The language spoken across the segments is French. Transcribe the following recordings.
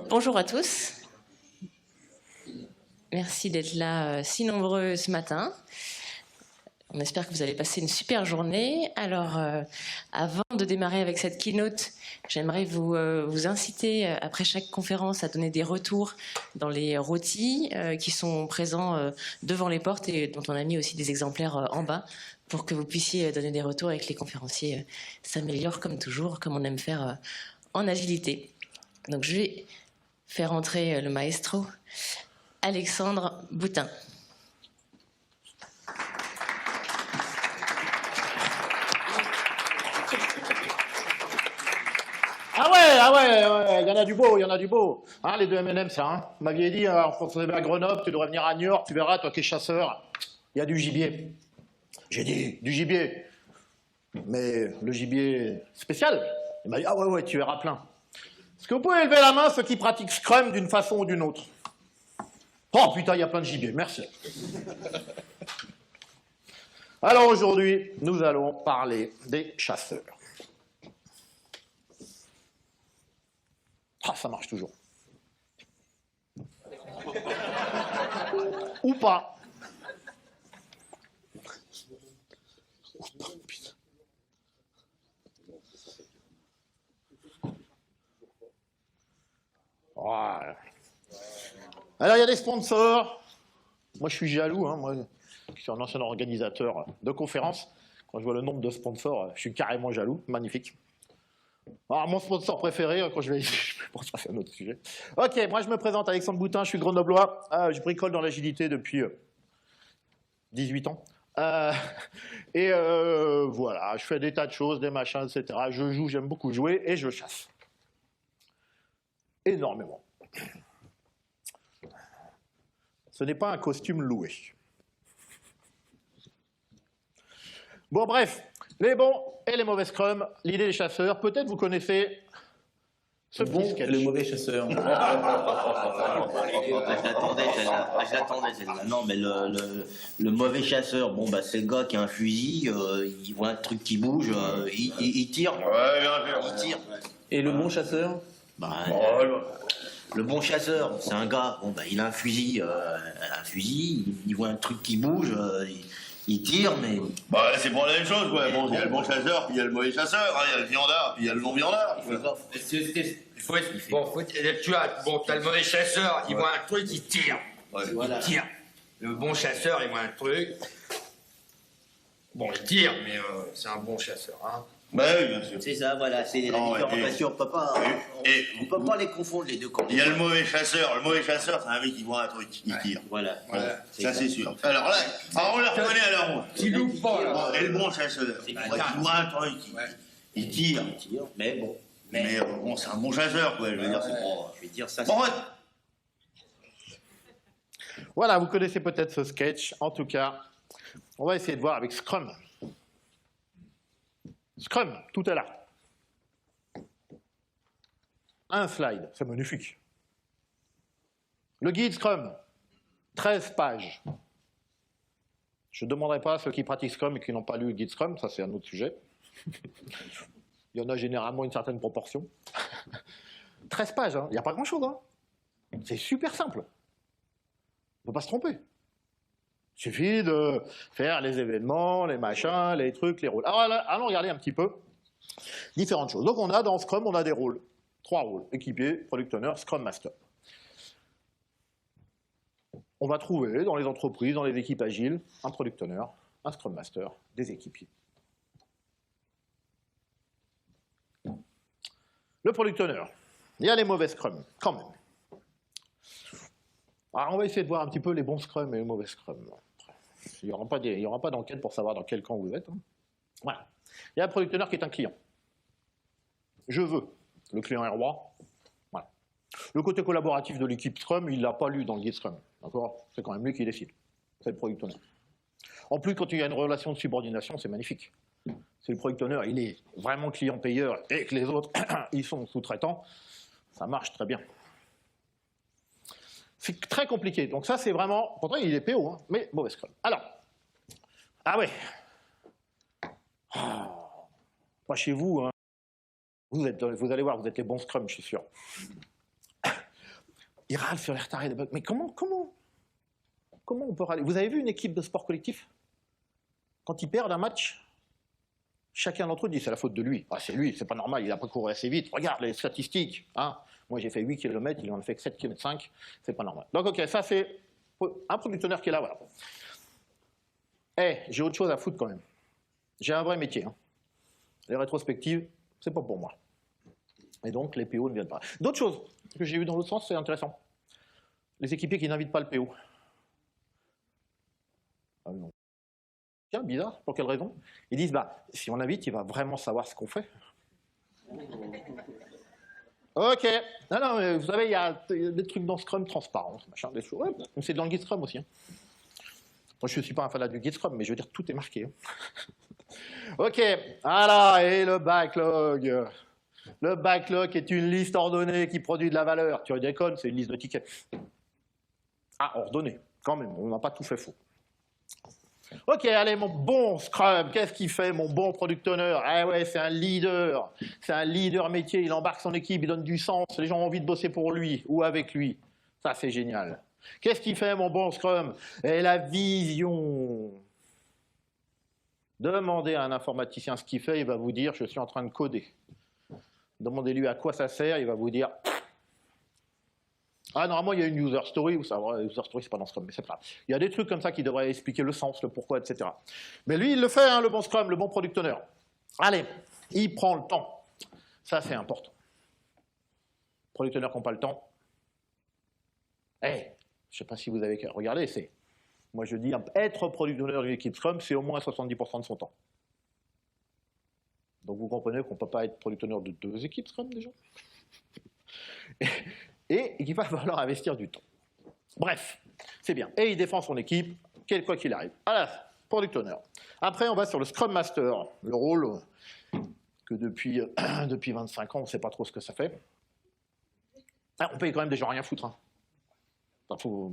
Bonjour à tous. Merci d'être là si nombreux ce matin. On espère que vous allez passer une super journée. Alors, avant de démarrer avec cette keynote, j'aimerais vous inciter, après chaque conférence, à donner des retours dans les rôtis qui sont présents devant les portes et dont on a mis aussi des exemplaires en bas pour que vous puissiez donner des retours et que les conférenciers s'améliorent comme toujours, comme on aime faire en agilité. Donc, je vais faire entrer le maestro, Alexandre Boutin. Ah ouais, il y en a du beau, il y en a du beau. Hein, les deux M&M, ça, hein. Vous m'aviez dit, on se à Grenoble, tu devrais venir à New York, tu verras, toi qui es chasseur, il y a du gibier. J'ai dit, du gibier. Mais le gibier spécial. Il m'a dit, ah ouais, tu verras plein. Est-ce que vous pouvez lever la main, ceux qui pratiquent Scrum d'une façon ou d'une autre? Oh putain, il y a plein de gibier, merci. Alors aujourd'hui, nous allons parler des chasseurs. Ah, ça marche toujours. Ou pas. Voilà. Alors, il y a des sponsors. Moi, je suis jaloux. Hein. Moi, je suis un ancien organisateur de conférences. Quand je vois le nombre de sponsors, je suis carrément jaloux. Magnifique. Alors, mon sponsor préféré, quand je vais... Bon, ça, c'est un autre sujet. Ok, moi, je me présente, Alexandre Boutin, je suis grenoblois. Je bricole dans l'agilité depuis 18 ans. Voilà, je fais des tas de choses, des machins, etc. Je joue, j'aime beaucoup jouer et je chasse. Énormément. Ce n'est pas un costume loué. Bon, bref, les bons et les mauvais scrum, l'idée des chasseurs, peut-être vous connaissez ce bon petit sketch. Le mauvais chasseur. Je l'attendais celle-là. Non, mais le mauvais chasseur, bon, bah, c'est le gars qui a un fusil, il voit un truc qui bouge, il tire. Ouais, bien sûr. Il tire. Et le bon chasseur? Bah, le bon chasseur, c'est un gars, bon, bah, il a un fusil, il voit un truc qui bouge, il tire, mais... Bah, c'est pour la même chose, quoi. Bon, il y a le bon chasseur, puis il y a le mauvais chasseur, hein, il y a le viandard, puis il y a le non-viandard. T'as le mauvais chasseur, il voit un truc, il tire. Ouais. Voilà. Il tire. Le bon chasseur, il voit un truc. Bon, il tire, mais c'est un bon chasseur. Hein. Bah oui, bien sûr. C'est ça, voilà, c'est la différenciation. On peut pas les confondre, les deux camps. Il y a le mauvais chasseur. Le mauvais chasseur, c'est un mec qui voit un truc, il tire. Voilà. Ça, c'est sûr. Alors là, on le reconnaît à leur mot. Il loupe pas, là. Et le bon chasseur, il voit un truc, il tire. Il tire, mais bon. Mais bon, c'est un bon chasseur, quoi. Je veux dire, c'est pas... Je vais dire ça. Bon, Voilà, vous connaissez peut-être ce sketch. En tout cas, on va essayer de voir avec Scrum. Scrum, tout est là. Un slide, c'est magnifique. Le guide Scrum, 13 pages. Je ne demanderai pas à ceux qui pratiquent Scrum et qui n'ont pas lu le guide Scrum, ça c'est un autre sujet. Il y en a généralement une certaine proportion. 13 pages, hein. Il n'y a pas grand-chose. Hein. C'est super simple. On ne peut pas se tromper. Il suffit de faire les événements, les machins, les trucs, les rôles. Alors, allons regarder un petit peu différentes choses. Donc, on a dans Scrum, on a des rôles. 3 rôles. Équipier, Product Owner, Scrum Master. On va trouver dans les entreprises, dans les équipes agiles, un Product Owner, un Scrum Master, des équipiers. Le Product Owner. Il y a les mauvais Scrum, quand même. Alors, on va essayer de voir un petit peu les bons Scrum et les mauvais Scrum. Il n'y aura pas d'enquête pour savoir dans quel camp vous êtes. Hein. Voilà. Il y a un Product Owner qui est un client. Je veux. Le client est roi. Voilà. Le côté collaboratif de l'équipe Scrum, il ne l'a pas lu dans le guide Scrum. D'accord? C'est quand même lui qui décide. C'est le Product Owner. En plus, quand il y a une relation de subordination, c'est magnifique. C'est le Product Owner, il est vraiment client-payeur et que les autres, ils sont sous-traitants. Ça marche très bien. C'est très compliqué. Donc ça, c'est vraiment... Pourtant, il est PO, hein, mais mauvais Scrum. Alors, ah ouais. Pas chez vous, hein. Vous allez voir, vous êtes les bons Scrum, je suis sûr. Ils râlent sur les retards et les bugs. Mais comment on peut râler? Vous avez vu une équipe de sport collectif? Quand ils perdent un match, chacun d'entre eux dit c'est la faute de lui. Ah, c'est lui, c'est pas normal, il a pas couru assez vite. Regarde les statistiques. Hein. Moi j'ai fait 8 km, il en a fait que 7 km 5, c'est pas normal. Donc ok, ça c'est un producteur qui est là, voilà. J'ai autre chose à foutre quand même. J'ai un vrai métier. Hein. Les rétrospectives, c'est pas pour moi. Et donc les PO ne viennent pas. D'autres choses que j'ai eues dans l'autre sens, c'est intéressant. Les équipiers qui n'invitent pas le PO. Ah non. Tiens, bizarre, pour quelle raison? Ils disent, si on l'invite, il va vraiment savoir ce qu'on fait. Ok. Non, mais vous savez, il y a des trucs dans Scrum transparents, machin, des choses. Ouais, c'est dans le guide Scrum aussi. Hein. Moi, je ne suis pas un fanat du guide Scrum, mais je veux dire, tout est marqué. Hein. Ok. Voilà, et le backlog. Le backlog est une liste ordonnée qui produit de la valeur. Tu déconnes, c'est une liste de tickets. Ah, ordonnée, quand même, on n'a pas tout fait faux. Ok, allez, mon bon Scrum, qu'est-ce qu'il fait, mon bon Product Owner? Ah ouais, c'est un leader métier, il embarque son équipe, il donne du sens, les gens ont envie de bosser pour lui ou avec lui. Ça, c'est génial. Qu'est-ce qu'il fait, mon bon Scrum? Et la vision. Demandez à un informaticien ce qu'il fait, il va vous dire, je suis en train de coder. Demandez-lui à quoi ça sert, il va vous dire... Ah, normalement, il y a une user story, ou ça, user story, c'est pas dans Scrum, mais c'est pas grave. Il y a des trucs comme ça qui devraient expliquer le sens, le pourquoi, etc. Mais lui, il le fait, hein, le bon Scrum, le bon Product Owner. Allez, il prend le temps. Ça, c'est important. Product Owner qui n'a pas le temps. Je ne sais pas si vous avez regardé, moi je dis, être Product Owner d'une équipe Scrum, c'est au moins 70% de son temps. Donc vous comprenez qu'on ne peut pas être Product Owner de 2 équipes Scrum, déjà. Et qu'il va falloir investir du temps. Bref, c'est bien. Et il défend son équipe, quoi qu'il arrive. Voilà, Product Owner. Après, on va sur le Scrum Master, le rôle que depuis 25 ans, on ne sait pas trop ce que ça fait. On paye quand même des gens à rien foutre. Hein. Enfin,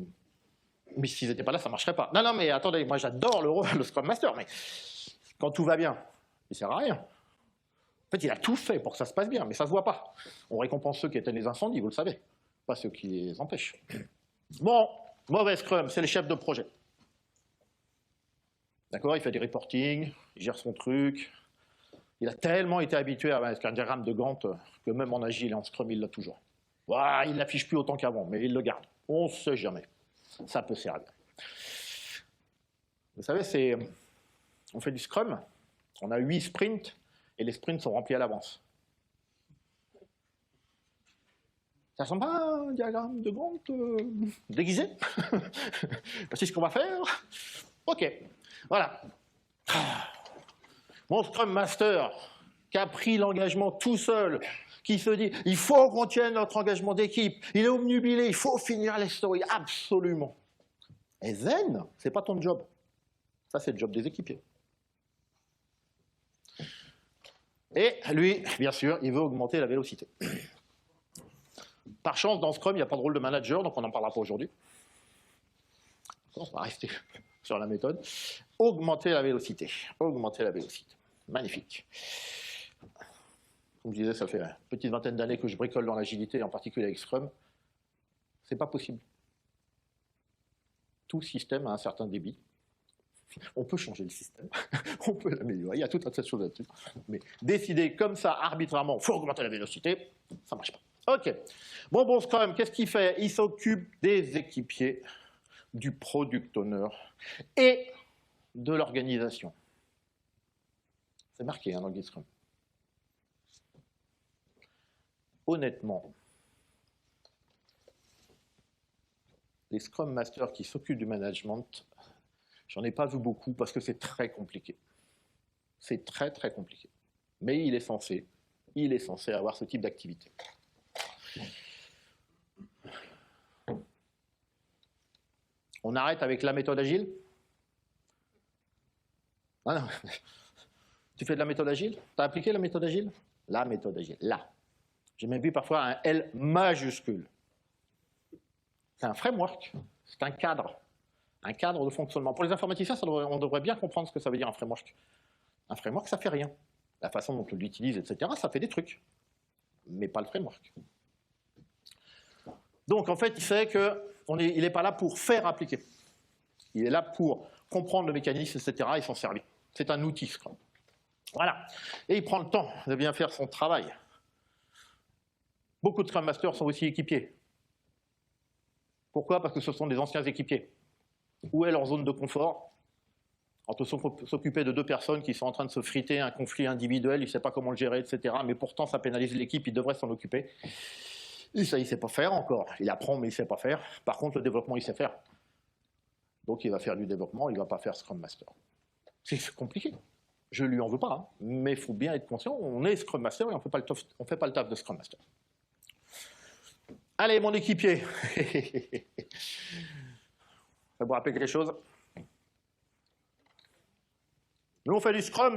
mais s'ils n'étaient pas là, ça ne marcherait pas. Non, mais attendez, moi j'adore le Scrum Master, mais quand tout va bien, il ne sert à rien. En fait, il a tout fait pour que ça se passe bien, mais ça ne se voit pas. On récompense ceux qui éteignent les incendies, vous le savez. Pas ceux qui les empêchent. Bon, mauvais Scrum, c'est le chef de projet. D'accord, il fait des reporting, il gère son truc. Il a tellement été habitué avec un diagramme de Gantt que même en Agile et en Scrum, il l'a toujours. Ouah, il ne l'affiche plus autant qu'avant, mais il le garde. On ne sait jamais. Ça peut servir. Vous savez, on fait du Scrum, on a 8 sprints, et les sprints sont remplis à l'avance. Ça ressemble pas à un diagramme de Gantt déguisé? C'est ce qu'on va faire? Ok, voilà. Mon Scrum Master, qui a pris l'engagement tout seul, qui se dit, il faut qu'on tienne notre engagement d'équipe, il est obnubilé, il faut finir les stories, absolument. Et zen, c'est pas ton job. Ça, c'est le job des équipiers. Et lui, bien sûr, il veut augmenter la vélocité. Par chance, dans Scrum, il n'y a pas de rôle de manager, donc on n'en parlera pas aujourd'hui. On va rester sur la méthode. Augmenter la vélocité. Augmenter la vélocité. Magnifique. Comme je disais, ça fait une petite vingtaine d'années que je bricole dans l'agilité, en particulier avec Scrum. C'est pas possible. Tout système a un certain débit. On peut changer le système, on peut l'améliorer, il y a tout un tas de choses là-dessus. Mais décider comme ça, arbitrairement, il faut augmenter la vélocité, ça ne marche pas. Ok. Bon, Scrum, qu'est-ce qu'il fait? Il s'occupe des équipiers, du Product Owner et de l'organisation. C'est marqué dans le guide Scrum. Honnêtement, les Scrum Masters qui s'occupent du management, j'en ai pas vu beaucoup parce que c'est très compliqué. C'est très très compliqué. Mais il est censé avoir ce type d'activité. On arrête avec la méthode agile? Ah non. Tu fais de la méthode agile? Tu as appliqué la méthode agile? La méthode agile, là. J'ai même vu parfois un L majuscule. C'est un framework, c'est un cadre de fonctionnement. Pour les informaticiens, on devrait bien comprendre ce que ça veut dire un framework. Un framework, ça ne fait rien. La façon dont on l'utilise, etc., ça fait des trucs. Mais pas le framework. Donc en fait, il sait qu'il n'est pas là pour faire appliquer. Il est là pour comprendre le mécanisme, etc. et s'en servir. C'est un outil Scrum. Voilà. Et il prend le temps de bien faire son travail. Beaucoup de Scrum Masters sont aussi équipiers. Pourquoi? Parce que ce sont des anciens équipiers. Où est leur zone de confort? Entre s'occuper de deux personnes qui sont en train de se friter un conflit individuel, il ne sait pas comment le gérer, etc. Mais pourtant, ça pénalise l'équipe, il devrait s'en occuper. Et ça, il ne sait pas faire encore. Il apprend, mais il ne sait pas faire. Par contre, le développement, il sait faire. Donc, il va faire du développement, il ne va pas faire Scrum Master. C'est compliqué. Je ne lui en veux pas, hein. Mais il faut bien être conscient, on est Scrum Master et on ne fait pas le taf de Scrum Master. Allez, mon équipier. Ça vous rappelle quelque chose? Nous, on fait du Scrum,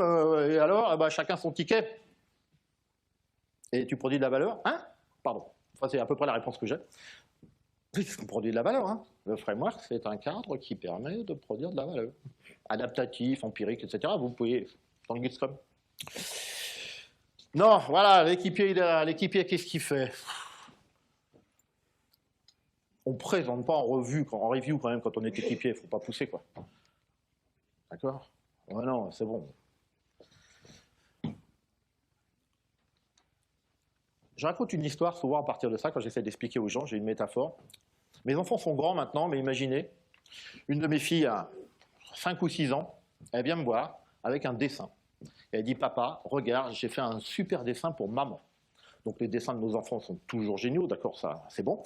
et alors, bah, chacun son ticket. Et tu produis de la valeur? Hein? Pardon. Enfin, c'est à peu près la réponse que j'ai. Oui, on produit de la valeur. Hein. Le framework, c'est un cadre qui permet de produire de la valeur. Adaptatif, empirique, etc. Vous pouvez, dans le guide Scrum. Non, voilà, l'équipier, qu'est-ce qu'il fait? On ne présente pas en review quand même quand on est équipier, il ne faut pas pousser, quoi. D'accord? Ouais, non, c'est bon. Je raconte une histoire souvent à partir de ça, quand j'essaie d'expliquer aux gens, j'ai une métaphore. Mes enfants sont grands maintenant, mais imaginez, une de mes filles a 5 ou 6 ans, elle vient me voir avec un dessin. Elle dit, papa, regarde, j'ai fait un super dessin pour maman. Donc les dessins de nos enfants sont toujours géniaux, d'accord, ça c'est bon.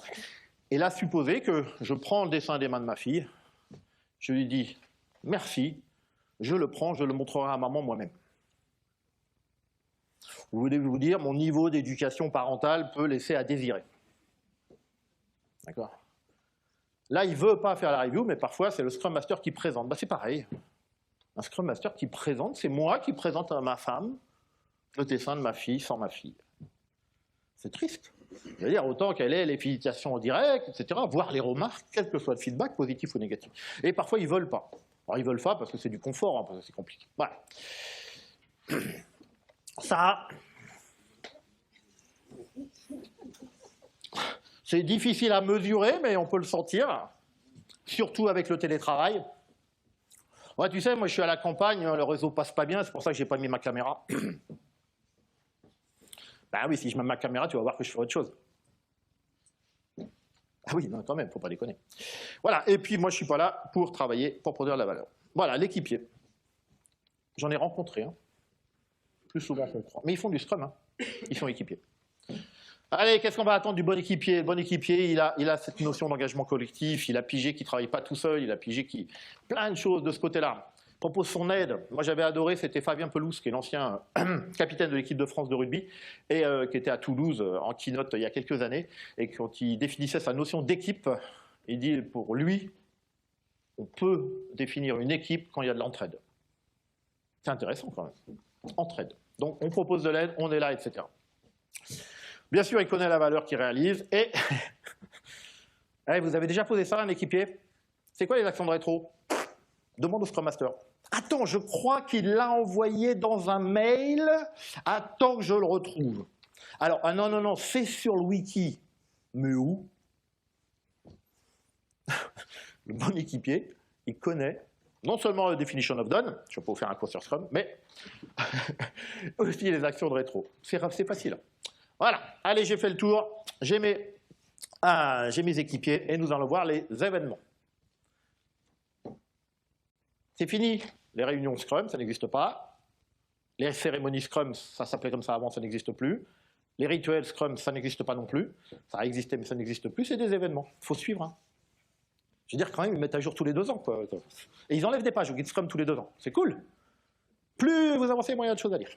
Et là, supposez que je prends le dessin des mains de ma fille, je lui dis, merci, je le prends, je le montrerai à maman moi-même. Vous voulez vous dire, mon niveau d'éducation parentale peut laisser à désirer. D'accord? Là, il ne veut pas faire la review, mais parfois, c'est le Scrum Master qui présente. Bah, c'est pareil. Un Scrum Master qui présente, c'est moi qui présente à ma femme le dessin de ma fille sans ma fille. C'est triste. C'est-à-dire, autant qu'elle ait les félicitations en direct, etc., voire les remarques, quel que soit le feedback, positif ou négatif. Et parfois, ils ne veulent pas. Alors, ils ne veulent pas parce que c'est du confort, hein, parce que c'est compliqué. Voilà. Ça, c'est difficile à mesurer, mais on peut le sentir, surtout avec le télétravail. Ouais, tu sais, moi je suis à la campagne, le réseau passe pas bien, c'est pour ça que j'ai pas mis ma caméra. Ben oui, si je mets ma caméra, tu vas voir que je fais autre chose. Ah oui, non, quand même, faut pas déconner. Voilà, et puis moi je suis pas là pour travailler, pour produire de la valeur. Voilà, l'équipier. J'en ai rencontré, hein. Plus souvent qu'on croit. Mais ils font du Scrum, hein. Ils sont équipiers. Allez, qu'est-ce qu'on va attendre du bon équipier? Le bon équipier, il a cette notion d'engagement collectif, il a pigé qu'il ne travaille pas tout seul, il a pigé qu'il... plein de choses de ce côté-là. Propose son aide. Moi, j'avais adoré, c'était Fabien Pelouse, qui est l'ancien capitaine de l'équipe de France de rugby, et qui était à Toulouse en keynote il y a quelques années, et quand il définissait sa notion d'équipe, il dit, pour lui, on peut définir une équipe quand il y a de l'entraide. C'est intéressant quand même. Entraide. Donc, on propose de l'aide, on est là, etc. Bien sûr, il connaît la valeur qu'il réalise, et allez, vous avez déjà posé ça à un équipier? C'est quoi les actions de rétro? Demande au Scrum Master. Attends, je crois qu'il l'a envoyé dans un mail. Attends que je le retrouve. Alors, ah non, non, non, c'est sur le wiki. Mais où? Le bon équipier, il connaît non seulement la definition of done, je peux vous faire un cours sur Scrum, mais aussi les actions de rétro. C'est facile. Voilà, allez, j'ai fait le tour. J'ai mes équipiers et nous allons voir les événements. C'est fini. Les réunions Scrum, ça n'existe pas. Les cérémonies Scrum, ça s'appelait comme ça avant, ça n'existe plus. Les rituels Scrum, ça n'existe pas non plus. Ça a existé, mais ça n'existe plus. C'est des événements. Il faut suivre. Hein. Je veux dire, quand même, ils mettent à jour tous les 2 ans. Quoi. Et ils enlèvent des pages au guide Scrum tous les 2 ans. C'est cool. Plus vous avancez, moins il y a de choses à lire.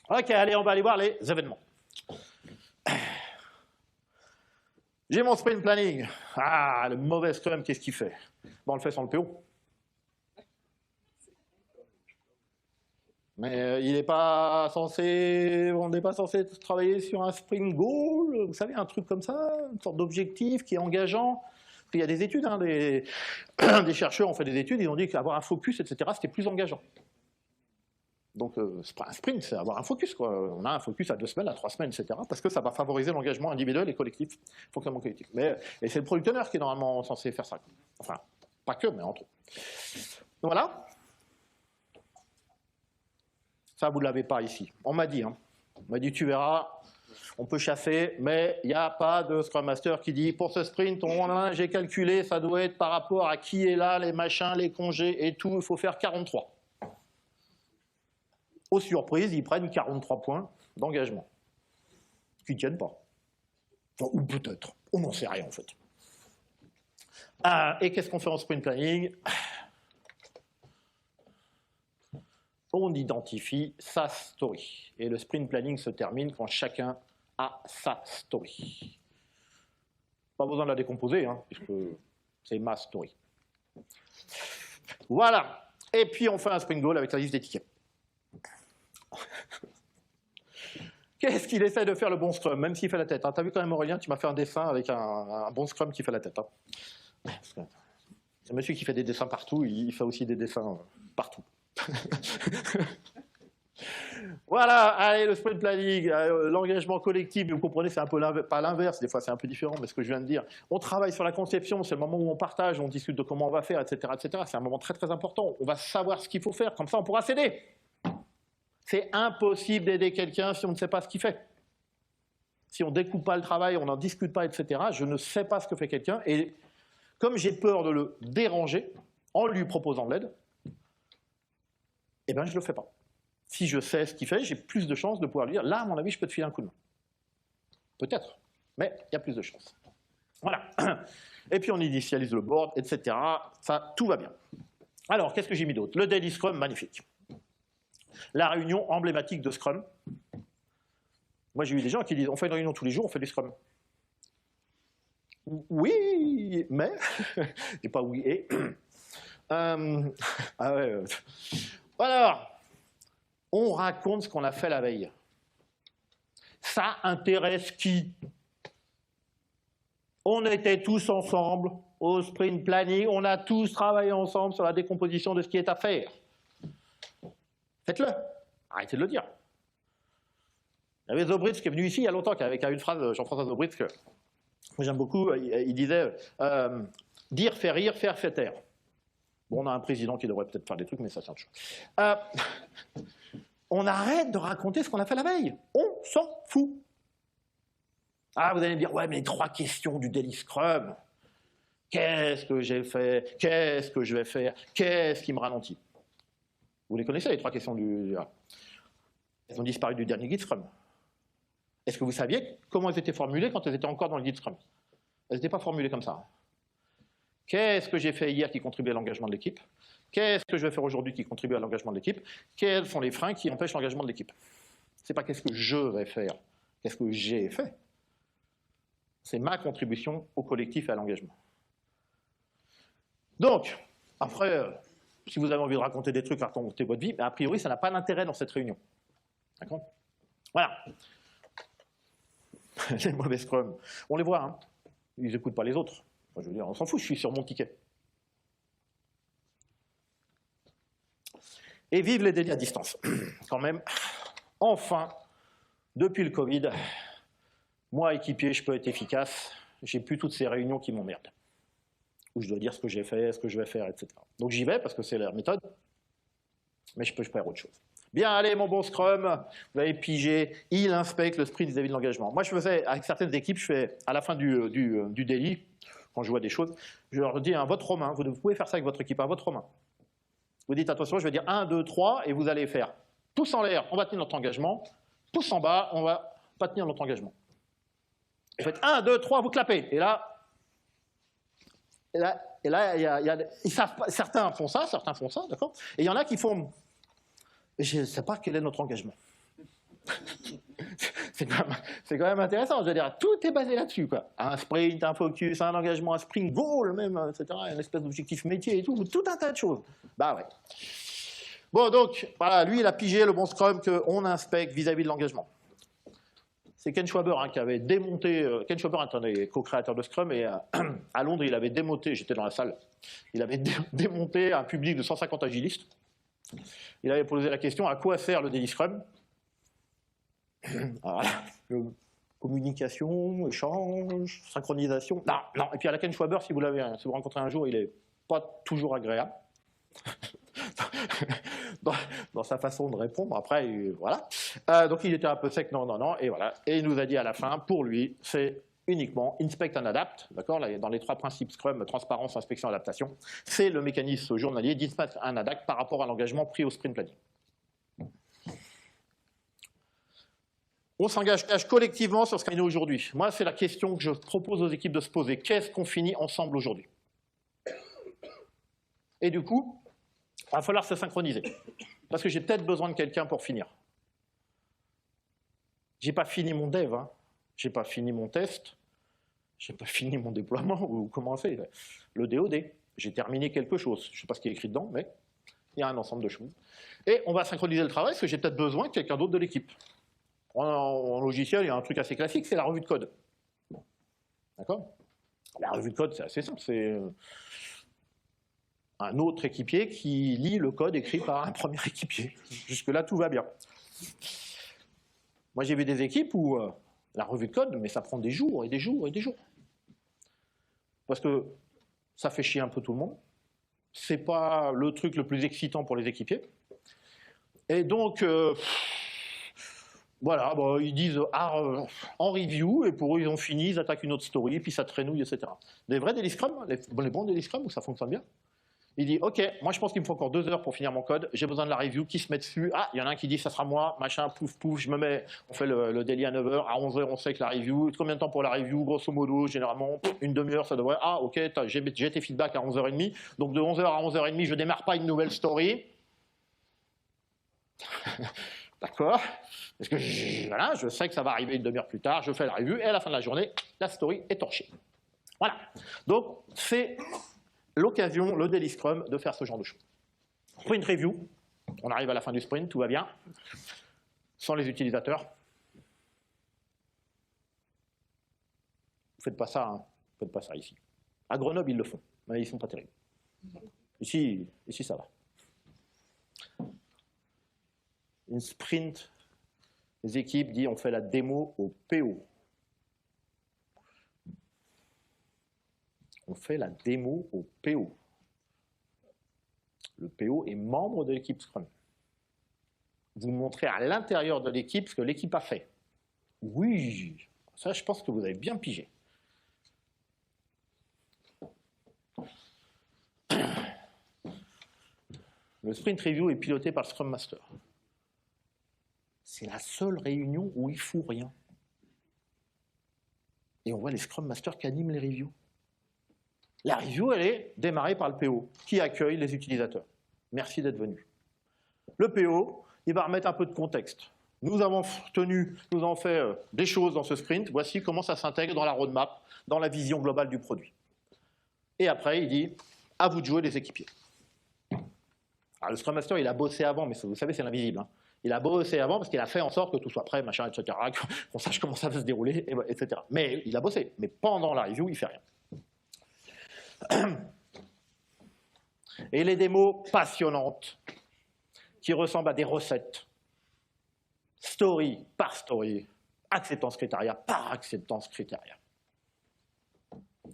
Ok, allez, on va aller voir les événements. J'ai mon sprint planning. Ah, le mauvais Scrum, qu'est-ce qu'il fait? Bon, on le fait sans le PO. Mais il n'est pas censé, on n'est pas censé travailler sur un sprint goal, vous savez, un truc comme ça, une sorte d'objectif qui est engageant. Il y a des études, hein, des chercheurs ont fait des études, ils ont dit qu'avoir un focus, etc., c'était plus engageant. Donc, un sprint, c'est avoir un focus, quoi. On a un focus à 2 semaines, à 3 semaines, etc. Parce que ça va favoriser l'engagement individuel et collectif, le fonctionnement collectif. Et c'est le product owner qui est normalement censé faire ça. Enfin, pas que, mais entre autres. Voilà. Ça, vous ne l'avez pas ici. On m'a dit, tu verras, on peut chasser, mais il n'y a pas de Scrum Master qui dit, pour ce sprint, j'ai calculé, ça doit être par rapport à qui est là, les machins, les congés et tout, il faut faire 43. Aux surprises, ils prennent 43 points d'engagement, qui ne tiennent pas. Enfin, ou peut-être, on n'en sait rien en fait. Et qu'est-ce qu'on fait en sprint planning? On identifie sa story. Et le sprint planning se termine quand chacun a sa story. Pas besoin de la décomposer, puisque c'est ma story. Voilà. Et puis on fait un sprint goal avec la liste des tickets. Qu'est-ce qu'il essaie de faire le bon Scrum, même s'il fait la tête. T'as vu quand même, Aurélien, tu m'as fait un dessin avec un bon Scrum qui fait la tête. C'est monsieur qui fait des dessins partout, il fait aussi des dessins partout. Voilà, allez, le sprint planning, l'engagement collectif, vous comprenez, c'est un peu pas l'inverse, des fois c'est un peu différent, mais ce que je viens de dire. On travaille sur la conception, c'est le moment où on partage, on discute de comment on va faire, etc. etc. C'est un moment très très important. On va savoir ce qu'il faut faire, comme ça on pourra s'aider. C'est impossible d'aider quelqu'un si on ne sait pas ce qu'il fait. Si on ne découpe pas le travail, on n'en discute pas, etc. Je ne sais pas ce que fait quelqu'un, et comme j'ai peur de le déranger en lui proposant de l'aide, eh bien je ne le fais pas. Si je sais ce qu'il fait, j'ai plus de chances de pouvoir lui dire, là, à mon avis, je peux te filer un coup de main. Peut-être, mais il y a plus de chances. Voilà. Et puis on initialise le board, etc. Ça, tout va bien. Alors, qu'est-ce que j'ai mis d'autre? Le Daily Scrum, magnifique. La réunion emblématique de Scrum. Moi, j'ai eu des gens qui disent, on fait une réunion tous les jours, on fait du Scrum. Oui, mais, et pas oui et. Ah ouais. Alors, on raconte ce qu'on a fait la veille. Ça intéresse qui? On était tous ensemble au sprint planning, on a tous travaillé ensemble sur la décomposition de ce qui est à faire. Faites-le, arrêtez de le dire. Il y avait Zobrist qui est venu ici il y a longtemps, qui avait une phrase, Jean-François Zobrist, que moi j'aime beaucoup, il disait dire fait rire, faire fait taire. Bon, on a un président qui devrait peut-être faire des trucs, mais ça c'est autre chose. On arrête de raconter ce qu'on a fait la veille. On s'en fout. Ah, vous allez me dire, ouais, mais les 3 questions du Daily Scrum. Qu'est-ce que j'ai fait? Qu'est-ce que je vais faire? Qu'est-ce qui me ralentit? Vous les connaissez, les 3 questions du... Elles ont disparu du dernier guide Scrum. Est-ce que vous saviez comment elles étaient formulées quand elles étaient encore dans le guide Scrum? Elles n'étaient pas formulées comme ça. Qu'est-ce que j'ai fait hier qui contribue à l'engagement de l'équipe? Qu'est-ce que je vais faire aujourd'hui qui contribue à l'engagement de l'équipe? Quels sont les freins qui empêchent l'engagement de l'équipe? Ce n'est pas qu'est-ce que je vais faire, qu'est-ce que j'ai fait. C'est ma contribution au collectif et à l'engagement. Donc, après, si vous avez envie de raconter des trucs, raconter votre vie, mais a priori, ça n'a pas d'intérêt dans cette réunion. D'accord? Voilà. Les mauvais Scrum. On les voit, ils n'écoutent pas les autres. Enfin, je veux dire, on s'en fout, je suis sur mon ticket. Et vive les délits à distance. Quand même, enfin, depuis le Covid, moi, équipier, je peux être efficace. J'ai plus toutes ces réunions qui m'emmerdent. Où je dois dire ce que j'ai fait, ce que je vais faire, etc. Donc j'y vais parce que c'est la méthode, mais je peux faire autre chose. Bien, allez, mon bon Scrum, vous avez pigé, il inspecte le sprint vis-à-vis de l'engagement. Moi, je faisais, avec certaines équipes, je fais, à la fin du daily, quand je vois des choses, je leur dis un vote romain. Vous pouvez faire ça avec votre équipe, un vote romain. Vous dites, attention, je vais dire 1, 2, 3, et vous allez faire pouce en l'air, on va tenir notre engagement, pouce en bas, on va pas tenir notre engagement. Vous faites 1, 2, 3, vous clapez. Et là, ils savent pas, certains font ça, d'accord? Et il y en a qui font, je ne sais pas quel est notre engagement. C'est quand même intéressant, je veux dire, tout est basé là-dessus, quoi. Un sprint, un focus, un engagement, un sprint goal même, etc., une espèce d'objectif métier et tout un tas de choses. Bah ouais. Bon, donc, voilà, lui, il a pigé le bon Scrum qu'on inspecte vis-à-vis de l'engagement. C'est Ken Schwaber qui avait démonté, Ken Schwaber est un des co-créateurs de Scrum, et à Londres, il avait démonté, j'étais dans la salle, il avait démonté un public de 150 agilistes, Il avait posé la question, à quoi sert le Daily Scrum? Voilà. Communication, échange, synchronisation. Non, non. Et puis à la Ken Schwaber, si vous rencontrez un jour, il n'est pas toujours agréable dans sa façon de répondre. Après, voilà. Donc il était un peu sec, non, non, non, et voilà. Et il nous a dit à la fin, pour lui, c'est uniquement inspect and adapt, d'accord, dans les 3 principes Scrum, transparence, inspection, adaptation, c'est le mécanisme journalier d'inspect and adapt par rapport à l'engagement pris au sprint planning. On s'engage collectivement sur ce qu'on est aujourd'hui. Moi, c'est la question que je propose aux équipes de se poser. Qu'est-ce qu'on finit ensemble aujourd'hui? Et du coup, il va falloir se synchroniser. Parce que j'ai peut-être besoin de quelqu'un pour finir. J'ai pas fini mon dev, hein. J'ai pas fini mon test, j'ai pas fini mon déploiement, ou comment on fait. Le DOD, j'ai terminé quelque chose. Je ne sais pas ce qui est écrit dedans, mais il y a un ensemble de choses. Et on va synchroniser le travail, parce que j'ai peut-être besoin de quelqu'un d'autre de l'équipe. En logiciel, il y a un truc assez classique, c'est la revue de code. D'accord? La revue de code, c'est assez simple. C'est un autre équipier qui lit le code écrit par un premier équipier. Jusque-là, tout va bien. Moi, j'ai vu des équipes où la revue de code, mais ça prend des jours et des jours et des jours. Parce que ça fait chier un peu tout le monde. C'est pas le truc le plus excitant pour les équipiers. Et donc... voilà, bon, ils disent en review, et pour eux, ils ont fini, ils attaquent une autre story, puis ça traînouille, etc. Des vrais Daily Scrum, les bons Daily Scrum, où ça fonctionne bien. Il dit, OK, moi je pense qu'il me faut encore 2 heures pour finir mon code, j'ai besoin de la review, qui se met dessus? Ah, il y en a un qui dit, ça sera moi, machin, pouf, pouf, je me mets, on fait le daily à 9 h, à 11 h, on sait que la review, combien de temps pour la review? Grosso modo, généralement, une demi-heure, ça devrait, ah, OK, j'ai tes feedbacks à 11h30, donc de 11 h à 11h30, je démarre pas une nouvelle story. D'accord? Parce que voilà, je sais que ça va arriver une demi-heure plus tard, je fais la review, et à la fin de la journée, la story est torchée. Voilà. Donc, c'est l'occasion, le Daily Scrum, de faire ce genre de choses. Sprint review, on arrive à la fin du sprint, tout va bien, sans les utilisateurs. Vous faites pas ça, hein. Vous faites pas ça ici. À Grenoble, ils le font, mais ils sont pas terribles. Ici, ça va. Une sprint, les équipes disent on fait la démo au PO. On fait la démo au PO. Le PO est membre de l'équipe Scrum. Vous montrez à l'intérieur de l'équipe ce que l'équipe a fait. Oui, ça je pense que vous avez bien pigé. Le sprint review est piloté par le Scrum Master. C'est la seule réunion où il ne faut rien. Et on voit les Scrum Masters qui animent les reviews. La review, elle est démarrée par le PO, qui accueille les utilisateurs. Merci d'être venu. Le PO, il va remettre un peu de contexte. Nous avons fait des choses dans ce sprint, voici comment ça s'intègre dans la roadmap, dans la vision globale du produit. Et après, il dit, à vous de jouer les équipiers. Alors, le Scrum Master, il a bossé avant, mais vous savez, c'est l'invisible. Hein. Il a bossé avant parce qu'il a fait en sorte que tout soit prêt, machin, etc., qu'on sache comment ça va se dérouler, etc. Mais il a bossé. Mais pendant la review, il ne fait rien. Et les démos passionnantes, qui ressemblent à des recettes, story par story, acceptance critériat par acceptance critériat.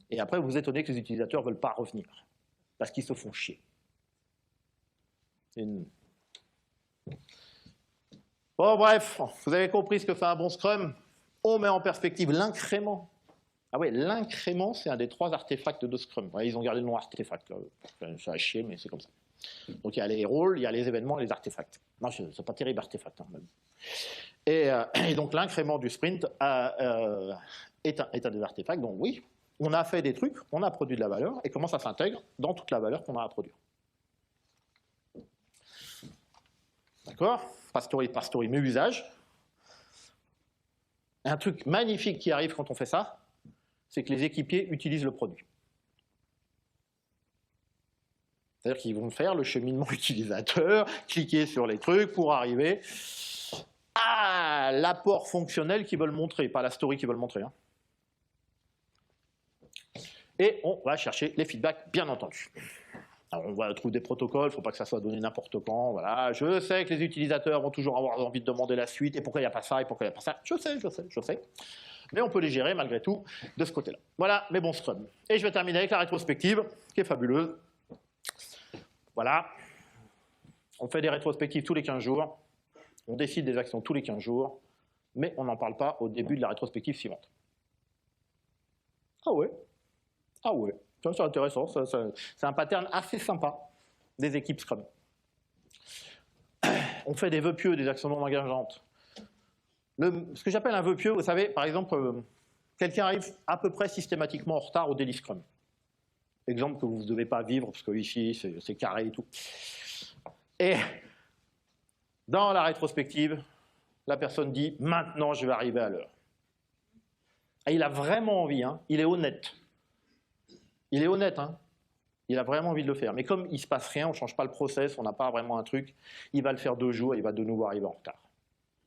Et après, vous vous étonnez que les utilisateurs ne veulent pas revenir, parce qu'ils se font chier. Bon, bref, vous avez compris ce que fait un bon Scrum. On met en perspective l'incrément. Ah oui, l'incrément, c'est un des 3 artefacts de Scrum. Ouais, ils ont gardé le nom artefact. Ça a chier, mais c'est comme ça. Donc il y a les rôles, il y a les événements, les artefacts. Non, c'est pas terrible, artefact. Hein, même. Et donc l'incrément du sprint est un des artefacts. Donc oui, on a fait des trucs, on a produit de la valeur, et comment ça s'intègre dans toute la valeur qu'on a à produire. D'accord? Pas story par story, mais usage. Un truc magnifique qui arrive quand on fait ça, c'est que les équipiers utilisent le produit. C'est-à-dire qu'ils vont faire le cheminement utilisateur, cliquer sur les trucs pour arriver à l'apport fonctionnel qu'ils veulent montrer, pas la story qu'ils veulent montrer. Hein. Et on va chercher les feedbacks, bien entendu. Alors on va trouver des protocoles, il ne faut pas que ça soit donné n'importe quand. Voilà. Je sais que les utilisateurs vont toujours avoir envie de demander la suite, et pourquoi il n'y a pas ça, et pourquoi il n'y a pas ça. Je sais. Mais on peut les gérer malgré tout de ce côté-là. Voilà mes bons Scrum. Et je vais terminer avec la rétrospective, qui est fabuleuse. Voilà. On fait des rétrospectives tous les 15 jours. On décide des actions tous les 15 jours. Mais on n'en parle pas au début de la rétrospective suivante. Ah ouais. Ça, c'est intéressant. C'est un pattern assez sympa des équipes Scrum. On fait des vœux pieux, des actions non engageantes. Ce que j'appelle un vœu pieux, vous savez, par exemple, quelqu'un arrive à peu près systématiquement en retard au daily Scrum. Exemple que vous ne devez pas vivre, parce que ici, c'est carré et tout. Et dans la rétrospective, la personne dit « Maintenant, je vais arriver à l'heure ». Et il a vraiment envie, hein, il est honnête. Il est honnête, hein. Il a vraiment envie de le faire. Mais comme il ne se passe rien, on ne change pas le process, on n'a pas vraiment un truc, il va le faire 2 jours et il va de nouveau arriver en retard.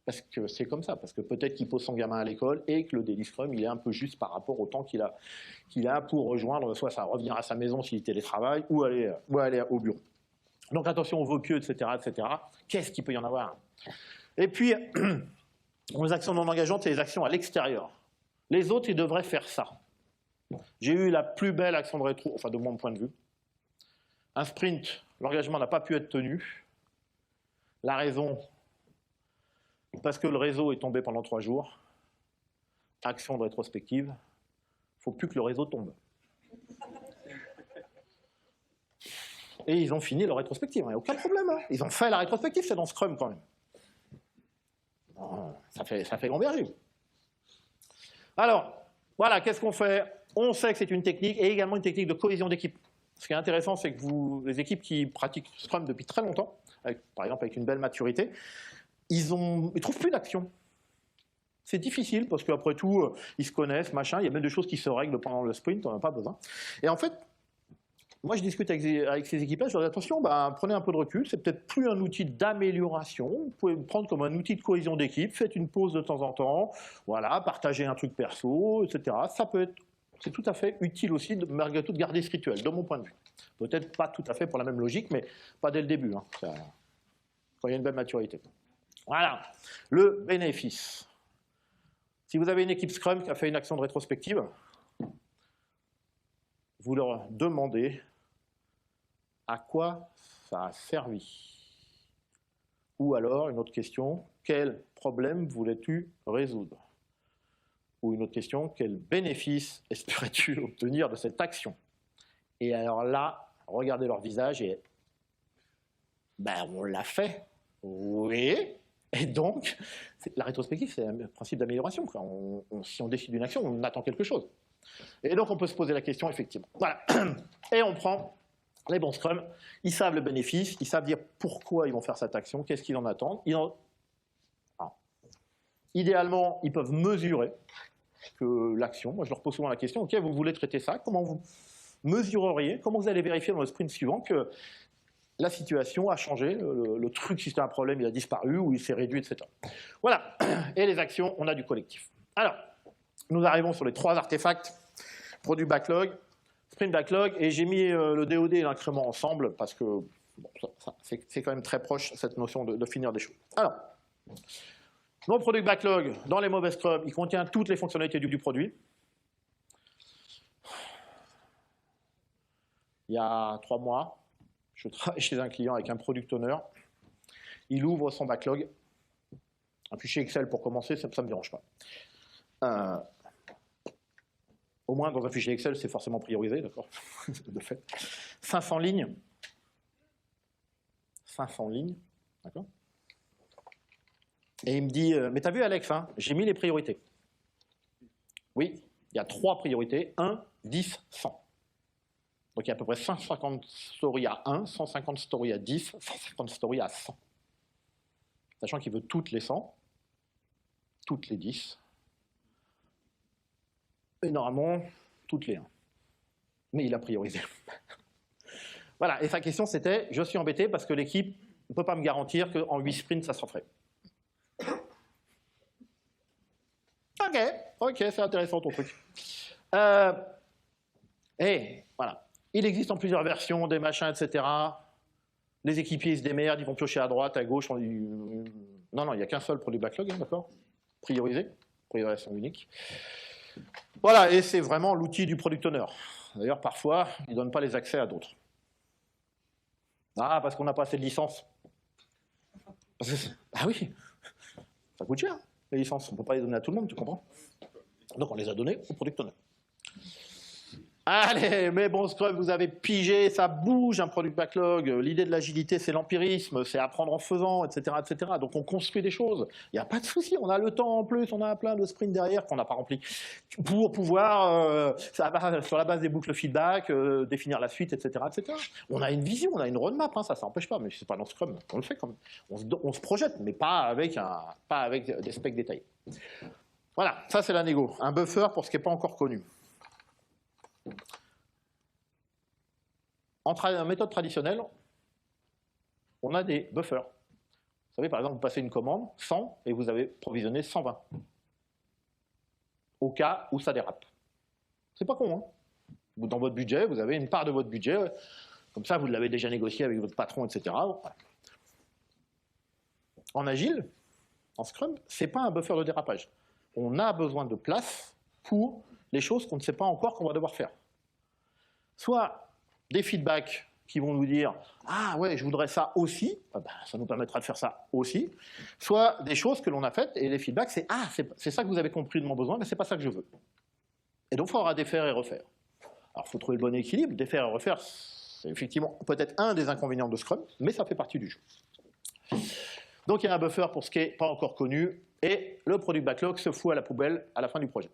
Parce que c'est comme ça, parce que peut-être qu'il pose son gamin à l'école et que le daily Scrum, il est un peu juste par rapport au temps qu'il a pour rejoindre, soit ça revenir à sa maison s'il télétravaille, ou aller au bureau. Donc attention aux vœux pieux, etc. Qu'est-ce qu'il peut y en avoir? Et puis, les actions non engageantes, c'est les actions à l'extérieur. Les autres, ils devraient faire ça. J'ai eu la plus belle action de rétro, enfin de mon point de vue. Un sprint, l'engagement n'a pas pu être tenu. La raison, parce que le réseau est tombé pendant 3 jours. Action de rétrospective, il ne faut plus que le réseau tombe. Et ils ont fini leur rétrospective, il n'y a aucun problème. Hein. Ils ont fait la rétrospective, c'est dans Scrum quand même. Ça fait grand berger. Alors, voilà, qu'est-ce qu'on fait? On sait que c'est une technique, et également une technique de cohésion d'équipe. Ce qui est intéressant, c'est que les équipes qui pratiquent Scrum depuis très longtemps, par exemple avec une belle maturité, ils ne trouvent plus d'action. C'est difficile, parce qu'après tout, ils se connaissent, machin, il y a même des choses qui se règlent pendant le sprint, on n'a pas besoin. Et en fait, moi je discute avec ces équipages, je leur dis attention, prenez un peu de recul, c'est peut-être plus un outil d'amélioration, vous pouvez le prendre comme un outil de cohésion d'équipe, faites une pause de temps en temps, voilà, partagez un truc perso, etc. Ça peut être, c'est tout à fait utile aussi, malgré tout, de garder ce rituel, de mon point de vue. Peut-être pas tout à fait pour la même logique, mais pas dès le début, hein, quand il y a une belle maturité. Voilà, le bénéfice. Si vous avez une équipe Scrum qui a fait une action de rétrospective, vous leur demandez à quoi ça a servi. Ou alors, une autre question, quel problème voulais-tu résoudre? Ou une autre question, quel bénéfice espérais-tu obtenir de cette action? Et alors là, regardez leur visage et on l'a fait. Oui. Et donc, la rétrospective, c'est un principe d'amélioration. Si on décide d'une action, on attend quelque chose. Et donc, on peut se poser la question, effectivement. Voilà. Et on prend les bons Scrum. Ils savent le bénéfice, ils savent dire pourquoi ils vont faire cette action, qu'est-ce qu'ils en attendent. Idéalement, ils peuvent mesurer que l'action. Moi, je leur pose souvent la question, OK, vous voulez traiter ça, comment vous mesureriez, comment vous allez vérifier dans le sprint suivant que la situation a changé, le truc, si c'était un problème, il a disparu ou il s'est réduit, etc. Voilà. Et les actions, on a du collectif. Alors, nous arrivons sur les 3 artefacts, produit backlog, sprint backlog, et j'ai mis le DOD et l'incrément ensemble parce que c'est quand même très proche, cette notion de finir des choses. Alors, mon produit backlog, dans les mauvais Scrum, il contient toutes les fonctionnalités du produit. Il y a 3 mois, je travaille chez un client avec un product owner. Il ouvre son backlog. Un fichier Excel pour commencer, ça ne me dérange pas. Au moins, dans un fichier Excel, c'est forcément priorisé, d'accord, de fait. 500 lignes. 500 lignes, d'accord. Et il me dit, mais t'as vu Alex, hein, j'ai mis les priorités. Oui, il y a 3 priorités, 1, 10, 100. Donc il y a à peu près 150 stories à 1, 150 stories à 10, 150 stories à 100. Sachant qu'il veut toutes les 100, toutes les 10, et normalement, toutes les 1. Mais il a priorisé. Voilà, et sa question c'était, je suis embêté parce que l'équipe ne peut pas me garantir qu'en 8 sprints, ça sera fait. Ok, c'est intéressant ton truc. Et voilà. Il existe en plusieurs versions, des machins, etc. Les équipiers ils se démerdent, ils vont piocher à droite, à gauche. Non, il n'y a qu'un seul pour les backlogs, hein, d'accord? Priorisé, priorisation unique. Voilà, et c'est vraiment l'outil du product owner. D'ailleurs, parfois, il ne donne pas les accès à d'autres. Ah, parce qu'on n'a pas assez de licences. Ah oui, ça coûte cher, les licences. On ne peut pas les donner à tout le monde, tu comprends? Donc on les a données au product owner. Allez, mais bon, Scrum, vous avez pigé, ça bouge un product backlog. L'idée de l'agilité, c'est l'empirisme, c'est apprendre en faisant, etc., etc. Donc on construit des choses. Il n'y a pas de souci, on a le temps en plus, on a plein de sprints derrière qu'on n'a pas rempli pour pouvoir, sur la base des boucles feedback, définir la suite, etc., etc. On a une vision, on a une roadmap, hein, ça n'empêche pas, mais c'est pas dans Scrum, on le fait quand même. On se projette, mais pas avec des specs détaillés. Voilà, ça c'est la négo. Un buffer pour ce qui n'est pas encore connu. En méthode traditionnelle, on a des buffers. Vous savez, par exemple, vous passez une commande 100 et vous avez provisionné 120. Au cas où ça dérape. C'est pas con, hein? Dans votre budget, vous avez une part de votre budget. Comme ça, vous l'avez déjà négocié avec votre patron, etc. En Agile, en Scrum, ce n'est pas un buffer de dérapage. On a besoin de place pour les choses qu'on ne sait pas encore qu'on va devoir faire. Soit des feedbacks qui vont nous dire « Ah ouais, je voudrais ça aussi ah ben, », ça nous permettra de faire ça aussi. Soit des choses que l'on a faites et les feedbacks, c'est « Ah, c'est ça que vous avez compris de mon besoin, mais c'est pas ça que je veux ». Et donc, il faudra défaire et refaire. Alors, il faut trouver le bon équilibre. Défaire et refaire, c'est effectivement peut-être un des inconvénients de Scrum, mais ça fait partie du jeu. Donc, il y a un buffer pour ce qui n'est pas encore connu, et le product backlog se fout à la poubelle à la fin du projet.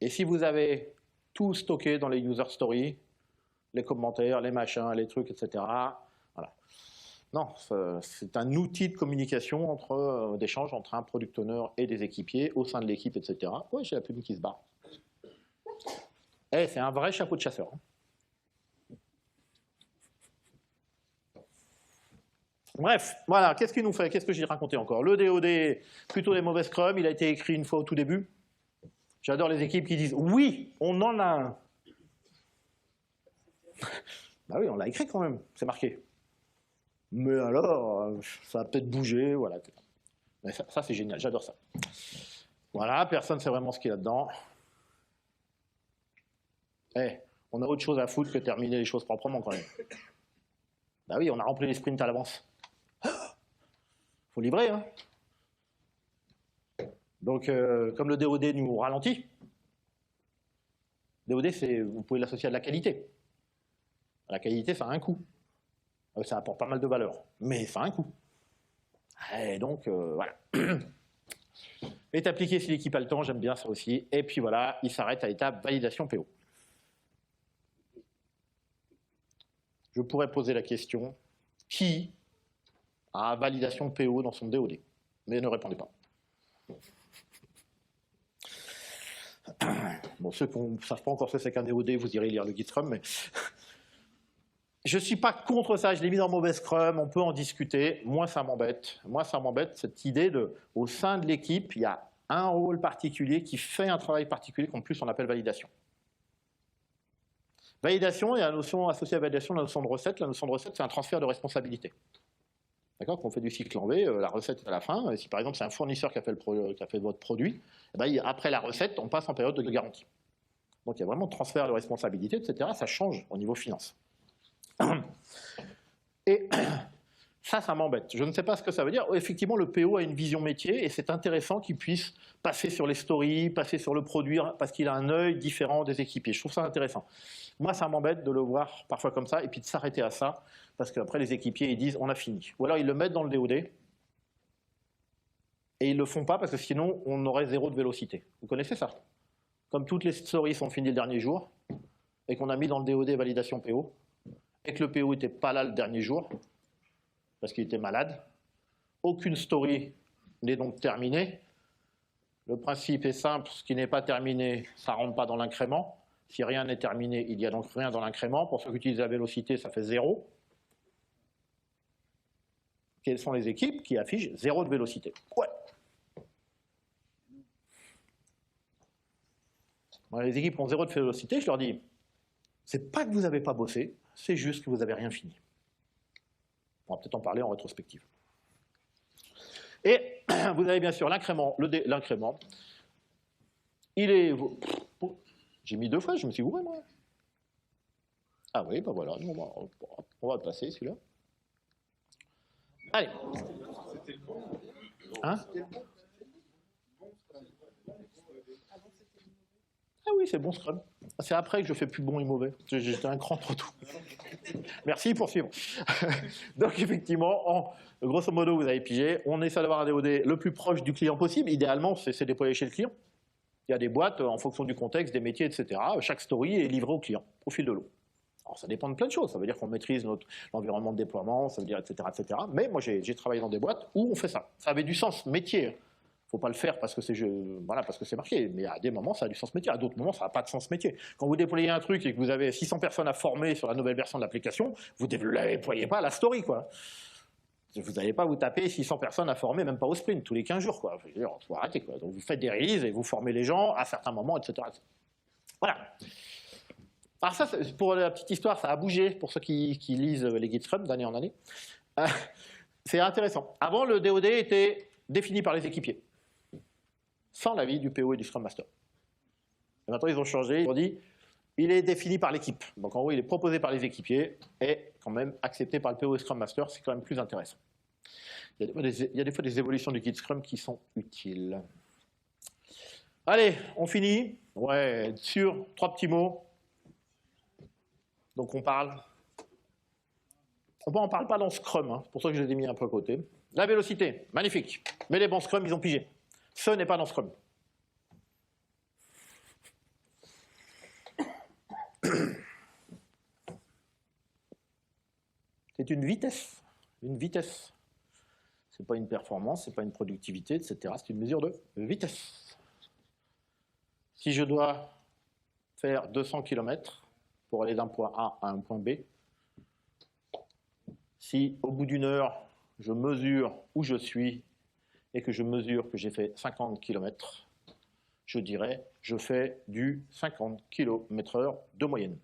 Et si vous avez tout stocké dans les user stories, les commentaires, les machins, les trucs, etc., voilà. Non, c'est un outil de communication d'échange entre un product owner et des équipiers au sein de l'équipe, etc. Oui, j'ai la pub qui se barre. Eh, c'est un vrai chapeau de chasseur. Bref, voilà, qu'est-ce qu'il nous fait? Qu'est-ce que j'ai raconté encore? Le DOD, plutôt des mauvais Scrum, il a été écrit une fois au tout début. J'adore les équipes qui disent « Oui, on en a un ». Bah oui, on l'a écrit quand même, c'est marqué. Mais alors, ça a peut-être bougé, voilà. Mais ça c'est génial, j'adore ça. Voilà, personne ne sait vraiment ce qu'il y a dedans. Eh, on a autre chose à foutre que terminer les choses proprement quand même. Bah oui, on a rempli les sprints à l'avance. Faut livrer, hein. Donc, comme le DOD nous ralentit, DOD, vous pouvez l'associer à de la qualité. La qualité, ça a un coût. Ça apporte pas mal de valeur, mais ça a un coût. Et donc, voilà. Est appliqué si l'équipe a le temps, j'aime bien ça aussi. Et puis voilà, il s'arrête à l'étape validation PO. Je pourrais poser la question, qui a validation PO dans son DOD? Mais ne répondez pas. Bon, ceux qui ne savent pas encore ce que c'est qu'un DOD, vous irez lire le guide Scrum, mais je ne suis pas contre ça, je l'ai mis dans mauvais Scrum, on peut en discuter. Moi, ça m'embête. Moi, ça m'embête, cette idée au sein de l'équipe, il y a un rôle particulier qui fait un travail particulier qu'en plus on appelle validation. Validation, il y a la notion associée à validation, la notion de recette. La notion de recette, c'est un transfert de responsabilité. D'accord? Quand on fait du cycle en V, la recette est à la fin. Et si par exemple c'est un fournisseur qui a fait votre produit, eh ben, après la recette, on passe en période de garantie. Donc il y a vraiment transfert de responsabilité, etc. Ça change au niveau finance. Et ça m'embête. Je ne sais pas ce que ça veut dire. Effectivement, le PO a une vision métier et c'est intéressant qu'il puisse passer sur les stories, passer sur le produit, parce qu'il a un œil différent des équipiers. Je trouve ça intéressant. Moi, ça m'embête de le voir parfois comme ça et puis de s'arrêter à ça, parce qu'après les équipiers, ils disent on a fini. Ou alors ils le mettent dans le DOD et ils ne le font pas parce que sinon on aurait zéro de vélocité. Vous connaissez ça? Comme toutes les stories sont finies le dernier jour et qu'on a mis dans le DOD validation PO et que le PO n'était pas là le dernier jour parce qu'il était malade, aucune story n'est donc terminée. Le principe est simple, ce qui n'est pas terminé, ça ne rentre pas dans l'incrément. Si rien n'est terminé, il n'y a donc rien dans l'incrément. Pour ceux qui utilisent la vélocité, ça fait 0. Quelles sont les équipes qui affichent 0 de vélocité? Ouais. Dans les équipes qui ont 0 de vélocité, je leur dis, c'est pas que vous n'avez pas bossé, c'est juste que vous n'avez rien fini. On va peut-être en parler en rétrospective. Et vous avez bien sûr l'incrément. L'incrément, il est... J'ai mis 2 fois, je me suis gouré, moi. Ah oui, ben voilà, on va le passer, celui-là. Allez. Hein? Ah oui, c'est bon Scrum. C'est après que je fais plus bon et mauvais. J'étais un cran trop tout. Merci pour suivre. Donc effectivement, grosso modo, vous avez pigé. On essaie d'avoir un DOD le plus proche du client possible. Idéalement, c'est déployé chez le client. Il y a des boîtes en fonction du contexte, des métiers, etc. Chaque story est livré au client, au fil de l'eau. Alors ça dépend de plein de choses. Ça veut dire qu'on maîtrise l'environnement de déploiement, ça veut dire etc. etc. Mais moi, j'ai travaillé dans des boîtes où on fait ça. Ça avait du sens métier. Il ne faut pas le faire parce que c'est marqué. Mais à des moments, ça a du sens métier. À d'autres moments, ça n'a pas de sens métier. Quand vous déployez un truc et que vous avez 600 personnes à former sur la nouvelle version de l'application, vous ne la déployez pas à la story, quoi. Vous n'allez pas vous taper 600 personnes à former, même pas au sprint, tous les 15 jours, quoi. Il faut arrêter, quoi. Donc vous faites des releases et vous formez les gens à certains moments, etc. Voilà. Alors ça, pour la petite histoire, ça a bougé pour ceux qui lisent les guides Scrum d'année en année. C'est intéressant. Avant, le DOD était défini par les équipiers, sans l'avis du PO et du Scrum Master. Et maintenant, ils ont changé, ils ont dit, il est défini par l'équipe. Donc en gros, il est proposé par les équipiers et quand même accepté par le PO et Scrum Master, c'est quand même plus intéressant. Il y a des fois des évolutions du guide Scrum qui sont utiles. Allez, on finit. Ouais, sur 3 petits mots. Donc on parle. On n'en parle pas dans Scrum, hein. C'est pour ça que je les ai mis un peu à côté. La vélocité, magnifique. Mais les bons Scrum, ils ont pigé. Ce n'est pas dans Scrum. C'est une vitesse. Une vitesse. Ce n'est pas une performance, ce n'est pas une productivité, etc. C'est une mesure de vitesse. Si je dois faire 200 km pour aller d'un point A à un point B, si au bout d'une heure, je mesure où je suis et que je mesure que j'ai fait 50 km, je dirais je fais du 50 km/h de moyenne.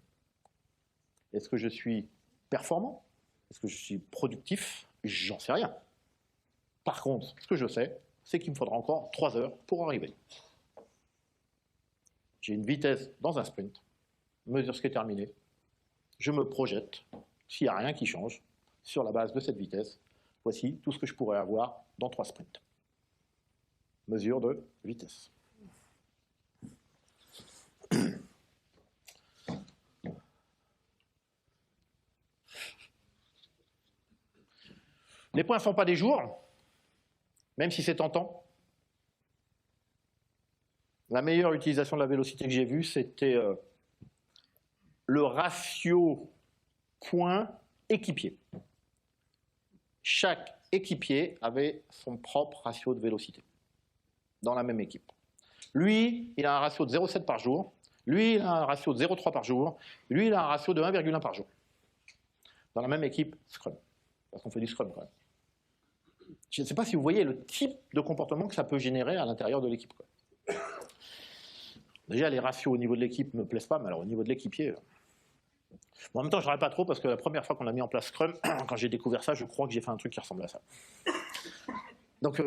Est-ce que je suis performant? Est-ce que je suis productif? J'en sais rien. Par contre, ce que je sais, c'est qu'il me faudra encore 3 heures pour arriver. J'ai une vitesse dans un sprint, mesure ce qui est terminé, je me projette, s'il n'y a rien qui change, sur la base de cette vitesse, voici tout ce que je pourrais avoir dans 3 sprints. Mesure de vitesse. Les points ne sont pas des jours, même si c'est tentant. La meilleure utilisation de la vélocité que j'ai vue, c'était le ratio point équipier. Chaque équipier avait son propre ratio de vélocité dans la même équipe. Lui, il a un ratio de 0,7 par jour. Lui, il a un ratio de 0,3 par jour. Lui, il a un ratio de 1,1 par jour. Dans la même équipe Scrum. Parce qu'on fait du Scrum quand même. Je ne sais pas si vous voyez le type de comportement que ça peut générer à l'intérieur de l'équipe. Déjà, les ratios au niveau de l'équipe ne me plaisent pas, mais alors au niveau de l'équipier... Bon, en même temps, je ne râle pas trop parce que la première fois qu'on a mis en place Scrum, quand j'ai découvert ça, je crois que j'ai fait un truc qui ressemble à ça. Donc,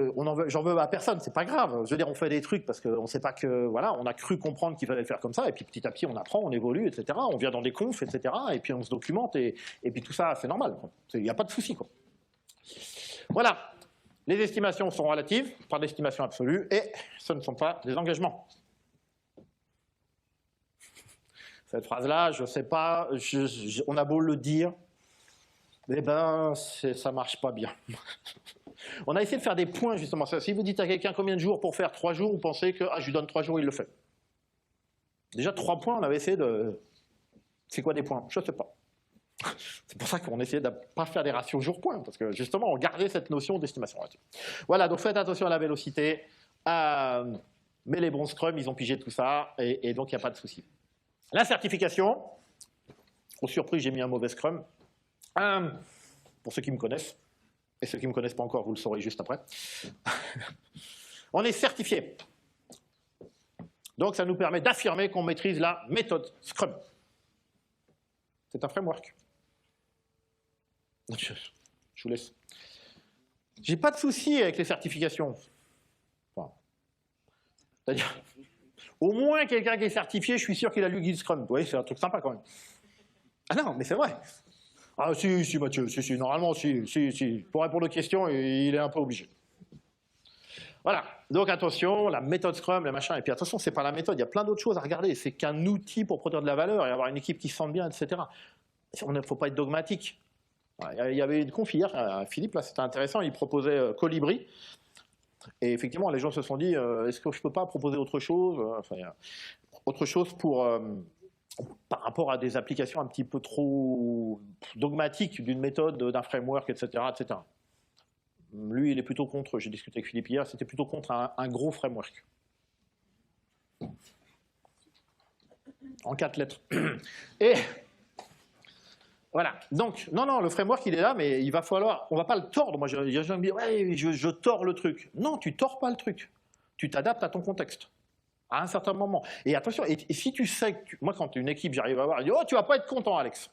j'en veux à personne, c'est pas grave. Je veux dire, on fait des trucs parce qu'on ne sait pas que... Voilà, on a cru comprendre qu'il fallait le faire comme ça, et puis petit à petit, on apprend, on évolue, etc. On vient dans des confs, etc. Et puis on se documente, et puis tout ça, c'est normal. Il n'y a pas de souci, quoi. Voilà. Les estimations sont relatives, pas d'estimation absolue, et ce ne sont pas des engagements. Cette phrase-là, je ne sais pas, on a beau le dire, eh ben, ça ne marche pas bien. On a essayé de faire des points, justement. Si vous dites à quelqu'un combien de jours pour faire 3 jours, vous pensez que je lui donne 3 jours, il le fait. Déjà, 3 points, on avait essayé de... C'est quoi des points? Je ne sais pas. C'est pour ça qu'on essayait de ne pas faire des ratios jour-point, parce que justement, on gardait cette notion d'estimation relative. Voilà, donc faites attention à la vélocité. Mais les bons Scrum, ils ont pigé tout ça, et donc il n'y a pas de souci. La certification, aux surprises, j'ai mis un mauvais Scrum. Pour ceux qui me connaissent, et ceux qui ne me connaissent pas encore, vous le saurez juste après. On est certifié. Donc ça nous permet d'affirmer qu'on maîtrise la méthode Scrum. C'est un framework. Je vous laisse. J'ai pas de souci avec les certifications. Enfin, c'est-à-dire, au moins quelqu'un qui est certifié, je suis sûr qu'il a lu Guide Scrum. Vous voyez, c'est un truc sympa quand même. Ah non, mais c'est vrai. Ah si, Mathieu, si, normalement, si. Pour répondre aux questions, il est un peu obligé. Voilà, donc attention, la méthode Scrum, les machins, et puis attention, c'est pas la méthode, il y a plein d'autres choses à regarder, c'est qu'un outil pour produire de la valeur et avoir une équipe qui se sente bien, etc. Il ne faut pas être dogmatique. Il y avait une conf hier, Philippe, là, c'était intéressant, il proposait Colibri, et effectivement, les gens se sont dit, est-ce que je ne peux pas proposer autre chose, autre chose pour, par rapport à des applications un petit peu trop dogmatiques d'une méthode, d'un framework, etc., etc. Lui, il est plutôt contre, j'ai discuté avec Philippe hier, c'était plutôt contre un gros framework. En 4 lettres. Et voilà. Donc, non, le framework, il est là, mais il va falloir, on ne va pas le tordre. Moi, j'ai gens qui me disent, ouais, je tords le truc. Non, tu ne tords pas le truc. Tu t'adaptes à ton contexte. À un certain moment. Et attention, et si tu sais que, moi, quand une équipe, j'arrive à voir, je dis, oh, tu ne vas pas être content, Alex.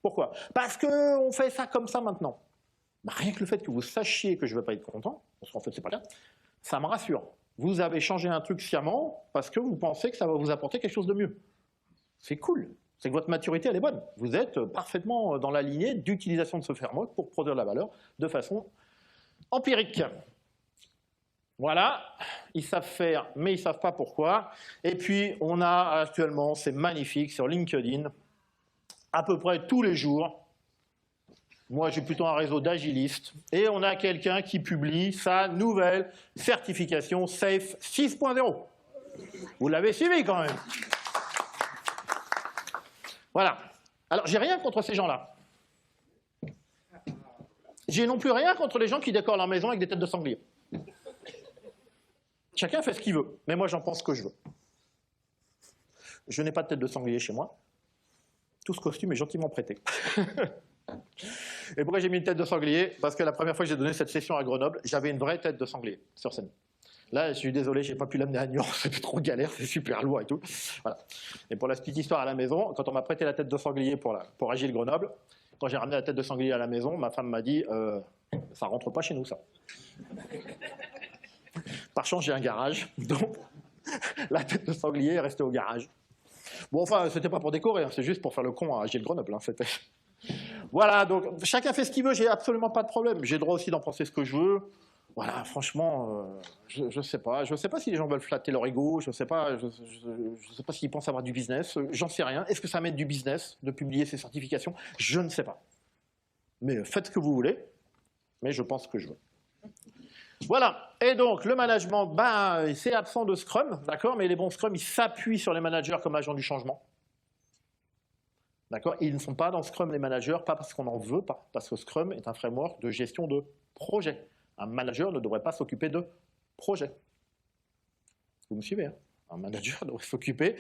Pourquoi? Parce qu'on fait ça comme ça maintenant. Bah, rien que le fait que vous sachiez que je ne vais pas être content, parce qu'en fait, c'est pas bien, ça me rassure. Vous avez changé un truc sciemment parce que vous pensez que ça va vous apporter quelque chose de mieux. C'est cool. C'est que votre maturité, elle est bonne. Vous êtes parfaitement dans la lignée d'utilisation de ce framework pour produire de la valeur de façon empirique. Voilà. Ils savent faire, mais ils ne savent pas pourquoi. Et puis, on a actuellement, c'est magnifique, sur LinkedIn, à peu près tous les jours. Moi, j'ai plutôt un réseau d'agilistes. Et on a quelqu'un qui publie sa nouvelle certification SAFe 6.0. Vous l'avez suivi quand même. Voilà. Alors, j'ai rien contre ces gens-là. J'ai non plus rien contre les gens qui décorent leur maison avec des têtes de sanglier. Chacun fait ce qu'il veut. Mais moi, j'en pense ce que je veux. Je n'ai pas de tête de sanglier chez moi. Tout ce costume est gentiment prêté. Et pourquoi j'ai mis une tête de sanglier? Parce que la première fois que j'ai donné cette session à Grenoble, j'avais une vraie tête de sanglier sur scène. Là, je suis désolé, je n'ai pas pu l'amener à Nyon, c'était trop galère, c'est super lourd et tout. Voilà. Et pour la petite histoire à la maison, quand on m'a prêté la tête de sanglier pour Agile Grenoble, quand j'ai ramené la tête de sanglier à la maison, ma femme m'a dit ça rentre pas chez nous, ça. Par chance, j'ai un garage, donc la tête de sanglier est restée au garage. Bon, enfin, c'était pas pour décorer, hein, c'est juste pour faire le con à Agile Grenoble, hein, c'était... Voilà, donc chacun fait ce qu'il veut, j'ai absolument pas de problème. J'ai le droit aussi d'en penser ce que je veux. Voilà, franchement, je sais pas. Je sais pas si les gens veulent flatter leur ego, je sais pas s'ils pensent avoir du business, j'en sais rien. Est-ce que ça m'aide du business de publier ces certifications? Je ne sais pas. Mais faites ce que vous voulez, mais je pense ce que je veux. Voilà, et donc le management, c'est absent de Scrum, d'accord, mais les bons Scrum, ils s'appuient sur les managers comme agents du changement. D'accord? Ils ne sont pas dans Scrum les managers, pas parce qu'on n'en veut pas, parce que Scrum est un framework de gestion de projet. Un manager ne devrait pas s'occuper de projet. Vous me suivez, hein? Un manager devrait s'occuper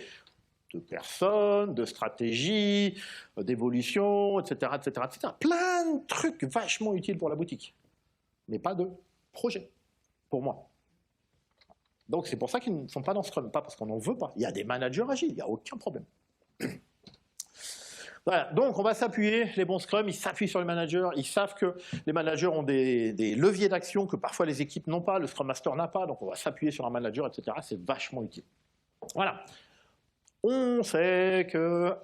de personnes, de stratégies, d'évolution, etc., etc., etc. Plein de trucs vachement utiles pour la boutique, mais pas de projet, pour moi. Donc c'est pour ça qu'ils ne sont pas dans Scrum, pas parce qu'on n'en veut pas. Il y a des managers agiles, il n'y a aucun problème. Voilà, donc on va s'appuyer, les bons Scrum, ils s'appuient sur les managers, ils savent que les managers ont des leviers d'action que parfois les équipes n'ont pas, le Scrum Master n'a pas, donc on va s'appuyer sur un manager, etc. C'est vachement utile. Voilà. On sait qu'il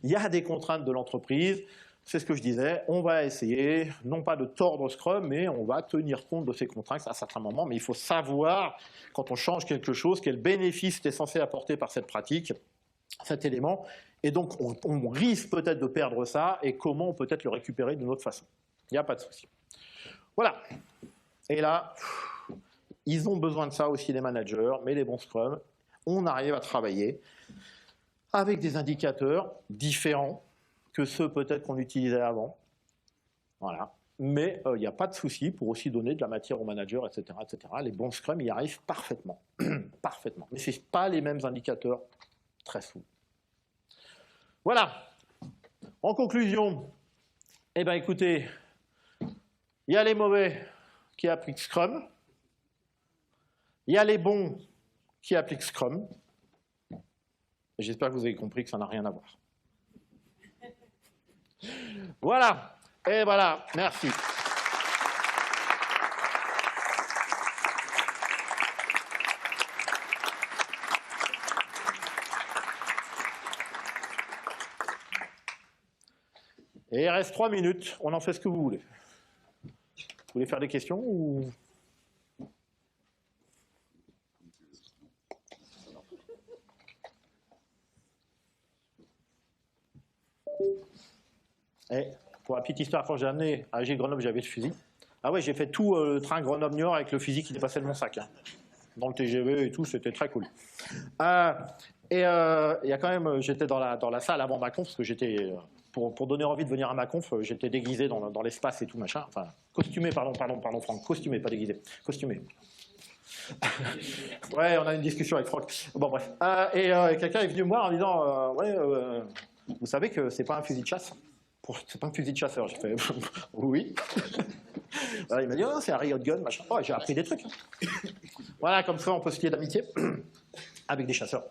y a des contraintes de l'entreprise, c'est ce que je disais, on va essayer, non pas de tordre Scrum, mais on va tenir compte de ces contraintes à certains moments, mais il faut savoir, quand on change quelque chose, quel bénéfice est censé apporter par cette pratique, cet élément, et donc on risque peut-être de perdre ça, et comment on peut peut-être le récupérer d'une autre façon. Il n'y a pas de souci. Voilà. Et là, ils ont besoin de ça aussi, les managers, mais les bons Scrum, on arrive à travailler avec des indicateurs différents que ceux peut-être qu'on utilisait avant. Voilà. Mais il n'y a pas de souci pour aussi donner de la matière aux managers, etc., etc. Les bons Scrum y arrivent parfaitement. Parfaitement. Mais ce n'est pas les mêmes indicateurs, très souvent. Voilà. En conclusion, eh bien écoutez, il y a les mauvais qui appliquent Scrum, il y a les bons qui appliquent Scrum, Et j'espère que vous avez compris que ça n'a rien à voir. Voilà. Et voilà. Merci. Et il reste 3 minutes. On en fait ce que vous voulez. Vous voulez faire des questions ou... Et pour la petite histoire, quand j'ai amené à AG Grenoble, j'avais le fusil. Ah ouais, j'ai fait tout le train Grenoble-Niort avec le fusil qui dépassait de mon sac. Hein. Dans le TGV et tout, c'était très cool. Il y a quand même, j'étais dans la salle avant ma conf, parce que j'étais, pour donner envie de venir à ma conf, j'étais déguisé dans l'espace et tout machin. Enfin, costumé, pardon Franck, costumé, pas déguisé, costumé. Ouais, on a une discussion avec Franck. Bon bref. Quelqu'un est venu me voir en disant, vous savez que c'est pas un fusil de chasse. C'est pas un fusil de chasseur. J'ai fait oui. Il m'a dit oh, c'est un riot gun, machin. Oh, j'ai appris des trucs. Voilà, comme ça on peut se lier d'amitié avec des chasseurs.